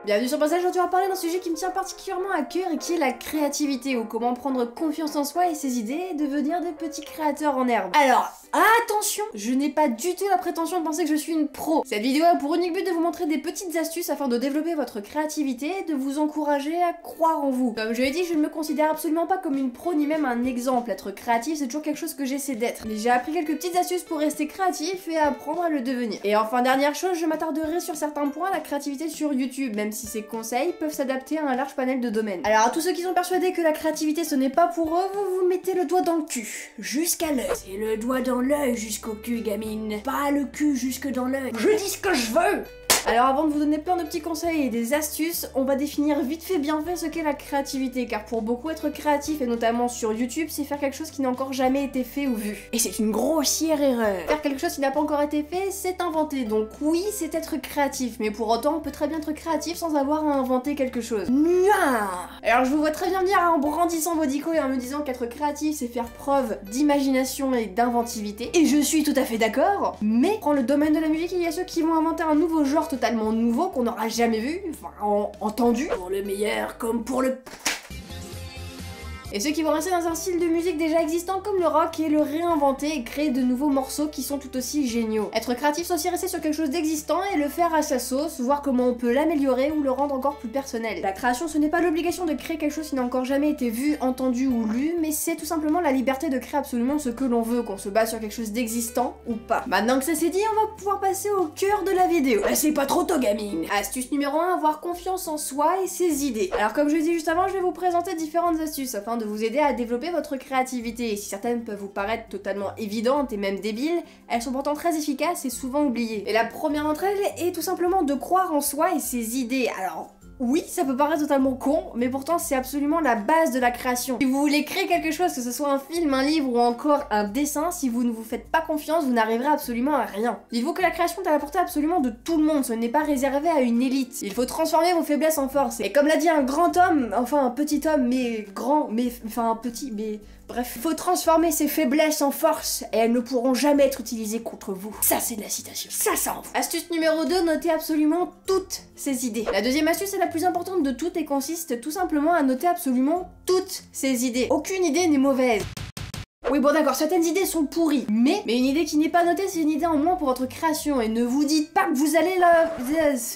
Bienvenue sur Passage, aujourd'hui on va parler d'un sujet qui me tient particulièrement à cœur et qui est la créativité, ou comment prendre confiance en soi et ses idées et devenir des petits créateurs en herbe. Alors, attention, je n'ai pas du tout la prétention de penser que je suis une pro. Cette vidéo a pour unique but de vous montrer des petites astuces afin de développer votre créativité et de vous encourager à croire en vous. Comme je l'ai dit, je ne me considère absolument pas comme une pro ni même un exemple. Être créatif, c'est toujours quelque chose que j'essaie d'être. Mais j'ai appris quelques petites astuces pour rester créatif et apprendre à le devenir. Et enfin, dernière chose, je m'attarderai sur certains points, la créativité sur YouTube, même si ces conseils peuvent s'adapter à un large panel de domaines. Alors à tous ceux qui sont persuadés que la créativité ce n'est pas pour eux, vous vous mettez le doigt dans le cul. Jusqu'à l'œil. C'est le doigt dans l'œil jusqu'au cul, gamine. Pas le cul jusque dans l'œil. Je dis ce que je veux. Alors avant de vous donner plein de petits conseils et des astuces, on va définir vite fait bien fait ce qu'est la créativité, car pour beaucoup être créatif, et notamment sur YouTube, c'est faire quelque chose qui n'a encore jamais été fait ou vu. Et c'est une grossière erreur. Faire quelque chose qui n'a pas encore été fait, c'est inventer, donc oui, c'est être créatif, mais pour autant, on peut très bien être créatif sans avoir à inventer quelque chose. Alors je vous vois très bien venir en brandissant vos dicos et en me disant qu'être créatif, c'est faire preuve d'imagination et d'inventivité, et je suis tout à fait d'accord, mais dans le domaine de la musique, il y a ceux qui vont inventer un nouveau genre totalement nouveau qu'on n'aura jamais vu, enfin entendu, pour le meilleur comme pour le... Et ceux qui vont rester dans un style de musique déjà existant comme le rock et le réinventer et créer de nouveaux morceaux qui sont tout aussi géniaux. Être créatif, c'est aussi rester sur quelque chose d'existant et le faire à sa sauce, voir comment on peut l'améliorer ou le rendre encore plus personnel. La création, ce n'est pas l'obligation de créer quelque chose qui n'a encore jamais été vu, entendu ou lu, mais c'est tout simplement la liberté de créer absolument ce que l'on veut, qu'on se base sur quelque chose d'existant ou pas. Maintenant que ça c'est dit, on va pouvoir passer au cœur de la vidéo. C'est pas trop tôt, gamine. Astuce numéro 1, avoir confiance en soi et ses idées. Alors comme je l'ai dit juste avant, je vais vous présenter différentes astuces afin de vous aider à développer votre créativité. Et si certaines peuvent vous paraître totalement évidentes et même débiles, elles sont pourtant très efficaces et souvent oubliées. Et la première d'entre elles est tout simplement de croire en soi et ses idées. Alors, oui, ça peut paraître totalement con, mais pourtant c'est absolument la base de la création. Si vous voulez créer quelque chose, que ce soit un film, un livre ou encore un dessin, si vous ne vous faites pas confiance, vous n'arriverez absolument à rien. Dites-vous que la création est à la portée absolument de tout le monde, ce n'est pas réservé à une élite. Il faut transformer vos faiblesses en force. Et comme l'a dit un grand homme, enfin un petit homme, mais grand, mais enfin un petit, mais... Bref, faut transformer ces faiblesses en force et elles ne pourront jamais être utilisées contre vous. Ça c'est de la citation. Ça en fout. Astuce numéro 2, notez absolument toutes ces idées. La deuxième astuce est la plus importante de toutes et consiste tout simplement à noter absolument toutes ces idées. Aucune idée n'est mauvaise. Oui bon d'accord, certaines idées sont pourries, mais une idée qui n'est pas notée, c'est une idée en moins pour votre création, et ne vous dites pas que vous allez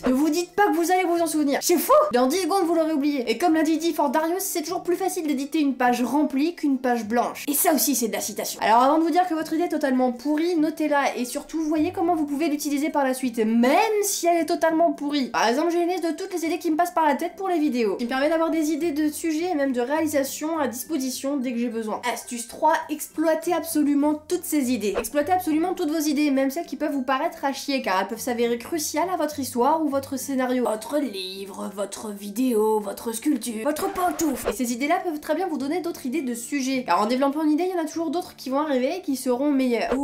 ne vous dites pas que vous allez vous en souvenir. C'est faux. Dans 10 secondes vous l'aurez oublié. Et comme l'a dit Fordarius, c'est toujours plus facile d'éditer une page remplie qu'une page blanche. Et ça aussi c'est de la citation. Alors avant de vous dire que votre idée est totalement pourrie, notez-la, et surtout voyez comment vous pouvez l'utiliser par la suite, même si elle est totalement pourrie. Par exemple, j'ai une liste de toutes les idées qui me passent par la tête pour les vidéos, qui me permet d'avoir des idées de sujets et même de réalisation à disposition dès que j'ai besoin. Astuce 3, exploitez absolument toutes ces idées. Exploitez absolument toutes vos idées, même celles qui peuvent vous paraître à chier, car elles peuvent s'avérer cruciales à votre histoire ou votre scénario. Votre livre, votre vidéo, votre sculpture, votre pantoufle. Et ces idées-là peuvent très bien vous donner d'autres idées de sujets, car en développant une idée, il y en a toujours d'autres qui vont arriver et qui seront meilleures.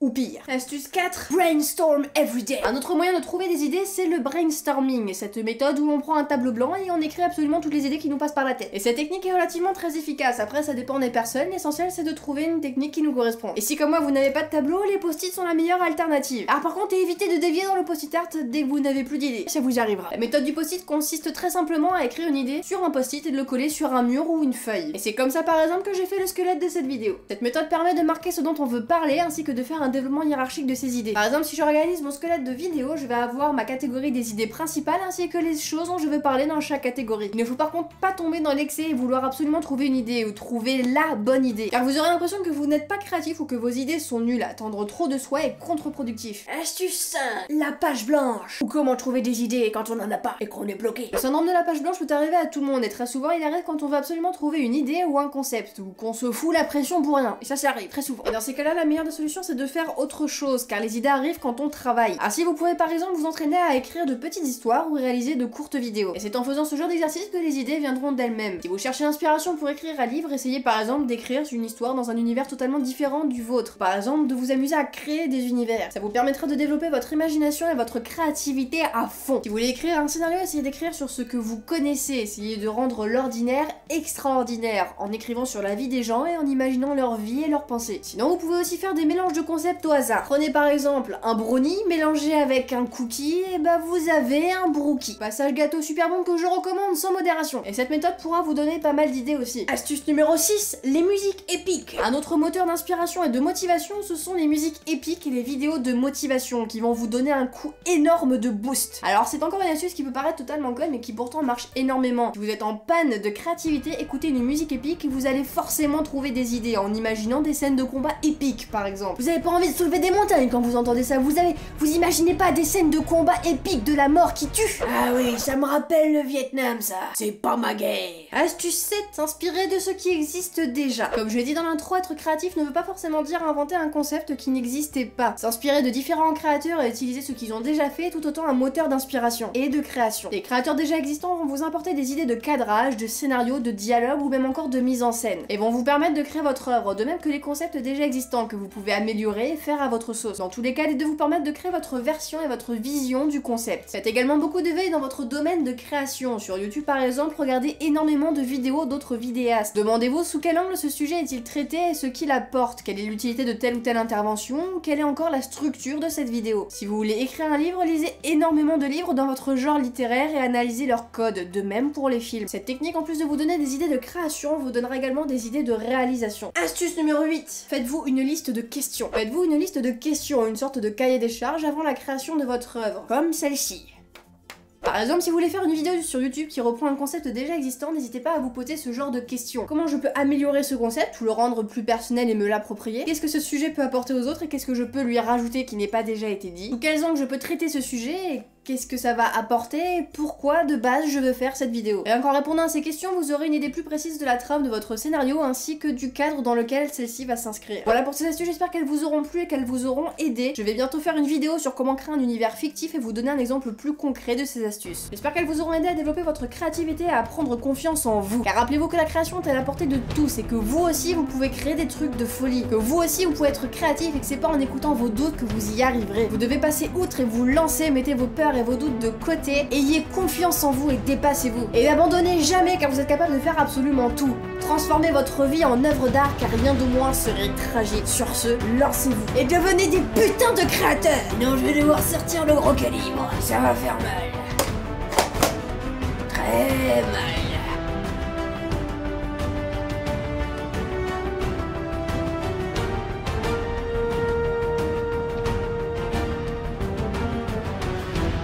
Ou pire. Astuce 4, brainstorm everyday. Un autre moyen de trouver des idées, c'est le brainstorming, cette méthode où on prend un tableau blanc et on écrit absolument toutes les idées qui nous passent par la tête. Et cette technique est relativement très efficace, après ça dépend des personnes, l'essentiel c'est de trouver une technique qui nous correspond. Et si comme moi vous n'avez pas de tableau, les post-it sont la meilleure alternative. Alors par contre, évitez de dévier dans le post-it art dès que vous n'avez plus d'idées, ça vous arrivera. La méthode du post-it consiste très simplement à écrire une idée sur un post-it et de le coller sur un mur ou une feuille. Et c'est comme ça par exemple que j'ai fait le squelette de cette vidéo. Cette méthode permet de marquer ce dont on veut parler ainsi que de faire un développement hiérarchique de ses idées. Par exemple, si j'organise mon squelette de vidéo, je vais avoir ma catégorie des idées principales ainsi que les choses dont je veux parler dans chaque catégorie. Il ne faut par contre pas tomber dans l'excès et vouloir absolument trouver une idée ou trouver la bonne idée, car vous aurez l'impression que vous n'êtes pas créatif ou que vos idées sont nulles. Attendre trop de soi est contre-productif. Astuce 5, la page blanche, ou comment trouver des idées quand on n'en a pas et qu'on est bloqué. Le syndrome de la page blanche peut arriver à tout le monde et très souvent il arrive quand on veut absolument trouver une idée ou un concept, ou qu'on se fout la pression pour rien. Et ça arrive très souvent. Et dans ces cas-là, la meilleure des solutions c'est de faire autre chose, car les idées arrivent quand on travaille. Ainsi, vous pouvez par exemple vous entraîner à écrire de petites histoires ou réaliser de courtes vidéos. Et c'est en faisant ce genre d'exercice que les idées viendront d'elles-mêmes. Si vous cherchez l'inspiration pour écrire un livre, essayez par exemple d'écrire une histoire dans un univers totalement différent du vôtre. Par exemple, de vous amuser à créer des univers. Ça vous permettra de développer votre imagination et votre créativité à fond. Si vous voulez écrire un scénario, essayez d'écrire sur ce que vous connaissez. Essayez de rendre l'ordinaire extraordinaire en écrivant sur la vie des gens et en imaginant leur vie et leurs pensées. Sinon, vous pouvez aussi faire des mélanges de concepts concept au hasard. Prenez par exemple un brownie mélangé avec un cookie, et bah vous avez un brookie. Passage gâteau super bon que je recommande sans modération. Et cette méthode pourra vous donner pas mal d'idées aussi. Astuce numéro 6, les musiques épiques. Un autre moteur d'inspiration et de motivation, ce sont les musiques épiques et les vidéos de motivation qui vont vous donner un coup énorme de boost. Alors c'est encore une astuce qui peut paraître totalement conne mais qui pourtant marche énormément. Si vous êtes en panne de créativité, écoutez une musique épique et vous allez forcément trouver des idées en imaginant des scènes de combat épiques par exemple. Vous avez pas envie de soulever des montagnes quand vous entendez ça, vous imaginez pas des scènes de combat épiques de la mort qui tue. Ah oui, ça me rappelle le Vietnam ça. C'est pas ma guerre. Astuce 7, s'inspirer de ce qui existe déjà. Comme je l'ai dit dans l'intro, être créatif ne veut pas forcément dire inventer un concept qui n'existait pas. S'inspirer de différents créateurs et utiliser ce qu'ils ont déjà fait est tout autant un moteur d'inspiration et de création. Les créateurs déjà existants vont vous apporter des idées de cadrage, de scénario, de dialogue ou même encore de mise en scène et vont vous permettre de créer votre œuvre, de même que les concepts déjà existants que vous pouvez améliorer et faire à votre sauce. Dans tous les cas, l'idée de vous permettre de créer votre version et votre vision du concept. Faites également beaucoup de veille dans votre domaine de création. Sur YouTube par exemple, regardez énormément de vidéos d'autres vidéastes. Demandez-vous sous quel angle ce sujet est-il traité et ce qu'il apporte, quelle est l'utilité de telle ou telle intervention, quelle est encore la structure de cette vidéo. Si vous voulez écrire un livre, lisez énormément de livres dans votre genre littéraire et analysez leur code, de même pour les films. Cette technique, en plus de vous donner des idées de création, vous donnera également des idées de réalisation. Astuce numéro 8, faites-vous une liste de questions. Faites-vous une liste de questions, une sorte de cahier des charges avant la création de votre œuvre, comme celle-ci. Par exemple, si vous voulez faire une vidéo sur YouTube qui reprend un concept déjà existant, n'hésitez pas à vous poser ce genre de questions. Comment je peux améliorer ce concept ou le rendre plus personnel et me l'approprier? Qu'est-ce que ce sujet peut apporter aux autres et qu'est-ce que je peux lui rajouter qui n'ait pas déjà été dit? Sous quels angles je peux traiter ce sujet et qu'est-ce que ça va apporter et pourquoi de base je veux faire cette vidéo. Et en répondant à ces questions, vous aurez une idée plus précise de la trame de votre scénario ainsi que du cadre dans lequel celle-ci va s'inscrire. Voilà pour ces astuces, j'espère qu'elles vous auront plu et qu'elles vous auront aidé. Je vais bientôt faire une vidéo sur comment créer un univers fictif et vous donner un exemple plus concret de ces astuces. J'espère qu'elles vous auront aidé à développer votre créativité et à prendre confiance en vous. Car rappelez-vous que la création est à la portée de tous et que vous aussi vous pouvez créer des trucs de folie. Que vous aussi vous pouvez être créatif et que c'est pas en écoutant vos doutes que vous y arriverez. Vous devez passer outre et vous lancer, mettez vos peurs et vos doutes de côté. Ayez confiance en vous et dépassez-vous. Et n'abandonnez jamais car vous êtes capable de faire absolument tout. Transformez votre vie en œuvre d'art car rien de moins serait tragique. Sur ce, lancez-vous et devenez des putains de créateurs. Sinon je vais devoir sortir le gros calibre. Ça va faire mal. Très mal.